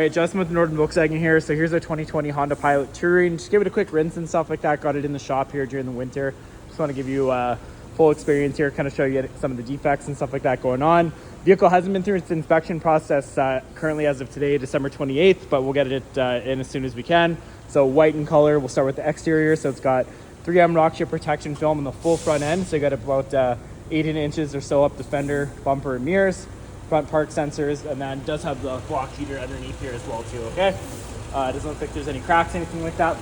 Alright, Justin with Northern Volkswagen here. So here's our 2020 Honda Pilot Touring. Just give it a quick rinse and stuff like that. Got it in the shop here during the winter. Just want to give you a full experience here, kind of show you some of the defects and stuff like that going on. Vehicle hasn't been through its inspection process currently as of today, December 28th, but we'll get it in as soon as we can. So white in color. We'll start with the exterior. So it's got 3M rock chip protection film on the full front end. So you got about 18 inches or so up the fender, bumper, and mirrors. Front park sensors, and then does have the block heater underneath here as well too. Okay, it doesn't look like there's any cracks, anything like that.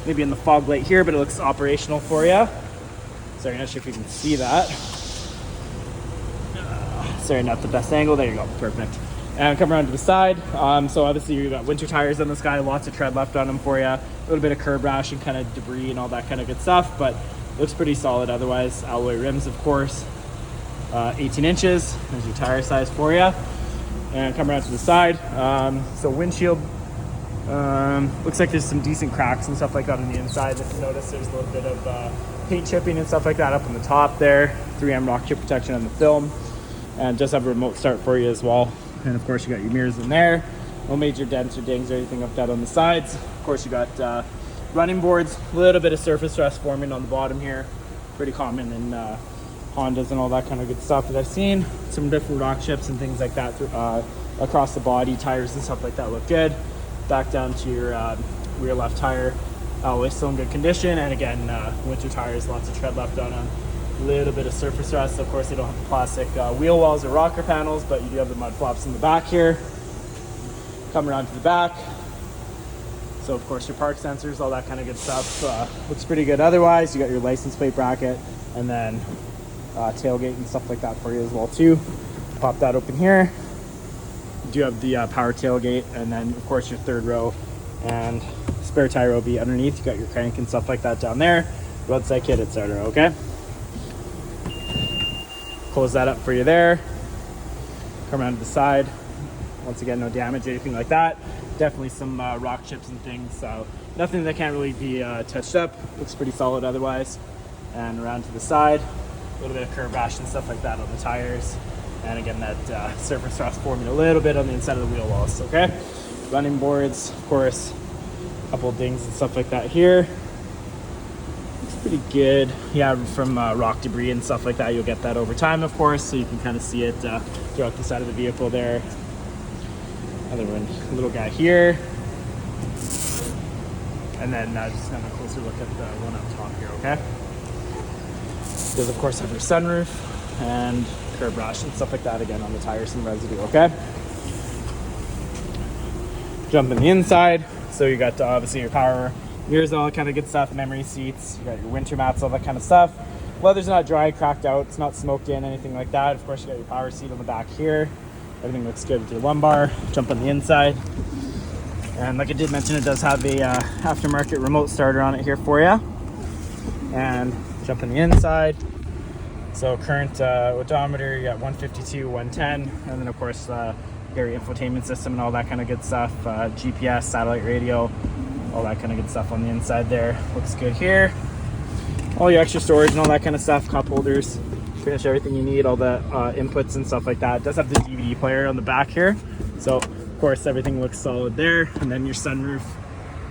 Maybe in the fog light here, but it looks operational for you. Sorry, not sure if you can see that. Sorry, not the best angle. There you go, perfect. And come around to the side. So obviously you got winter tires on this guy, lots of tread left on them for you. A little bit of curb rash and kind of debris and all that kind of good stuff, but looks pretty solid otherwise. Alloy rims, of course. 18 inches, there's your tire size for you. And come around to the side. So windshield, looks like there's some decent cracks and stuff like that on the inside. If you notice, there's a little bit of paint chipping and stuff like that up on the top there. 3M rock chip protection on the film. And just have a remote start for you as well. And of course you got your mirrors in there. No major dents or dings or anything like that on the sides. Of course you got running boards, a little bit of surface rust forming on the bottom here. Pretty common in Hondas and all that kind of good stuff that I've seen. Some different rock chips and things like that across the body. Tires and stuff like that look good. Back down to your rear left tire, alloy still in good condition. And again, winter tires, lots of tread left on them. A little bit of surface rust. Of course, they don't have the plastic wheel wells or rocker panels, but you do have the mud flops in the back here. Come around to the back. So of course your park sensors, all that kind of good stuff. Looks pretty good otherwise. You got your license plate bracket and then tailgate and stuff like that for you as well too. Pop that open here. You do have the power tailgate, and then of course your third row and spare tire will be underneath. You got your crank and stuff like that down there, roadside kit, etc. Okay, close that up for you there. Come around to the side. Once again, no damage or anything like that. Definitely some rock chips and things, so nothing that can't really be touched up. Looks pretty solid otherwise. And around to the side, a little bit of curb rash and stuff like that on the tires. And again, that surface rust forming a little bit on the inside of the wheel wells. Okay, running boards, of course, a couple of dings and stuff like that here. Looks pretty good. Yeah, from rock debris and stuff like that, you'll get that over time, of course, so you can kind of see it throughout the side of the vehicle there. Another one, little guy here. And then just kind of a closer look at the one up top here. Okay, does of course have your sunroof and curb rash and stuff like that again on the tires, some residue. Okay, jump in the inside. So you got obviously your power mirrors, all that kind of good stuff, memory seats, you got your winter mats, all that kind of stuff. Weather's not dry, cracked out, it's not smoked in, anything like that. Of course you got your power seat on the back here. Everything looks good with your lumbar. Jump on the inside, and like I did mention, it does have a aftermarket remote starter on it here for you. And jump on the inside. So current odometer, you got 152, 110, and then of course your infotainment system and all that kind of good stuff. GPS, satellite radio, all that kind of good stuff on the inside there. Looks good here. All your extra storage and all that kind of stuff, cup holders, pretty much everything you need, all the inputs and stuff like that. It does have the DVD player on the back here. So of course everything looks solid there. And then your sunroof,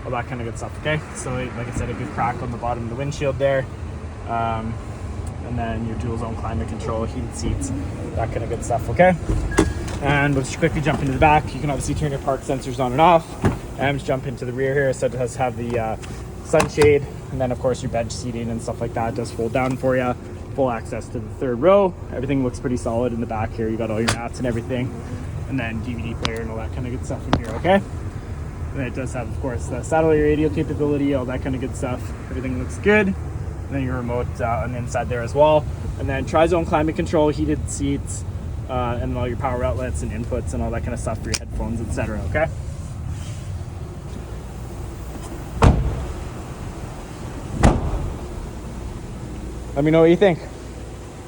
all that kind of good stuff. Okay, so like I said, a good crack on the bottom of the windshield there. And then your dual zone climate control, heated seats, that kind of good stuff. Okay, and we'll just quickly jump into the back. You can obviously turn your park sensors on and off. And just jump into the rear here. So it does have the sunshade, and then of course your bench seating and stuff like that. It does fold down for you. Full access to the third row. Everything looks pretty solid in the back here. You got all your mats and everything, and then DVD player and all that kind of good stuff in here. Okay, and it does have, of course, the satellite radio capability, all that kind of good stuff. Everything looks good. And then your remote on the inside there as well, and then tri-zone climate control, heated seats, and then all your power outlets and inputs and all that kind of stuff for your headphones, etc. Okay, let me know what you think.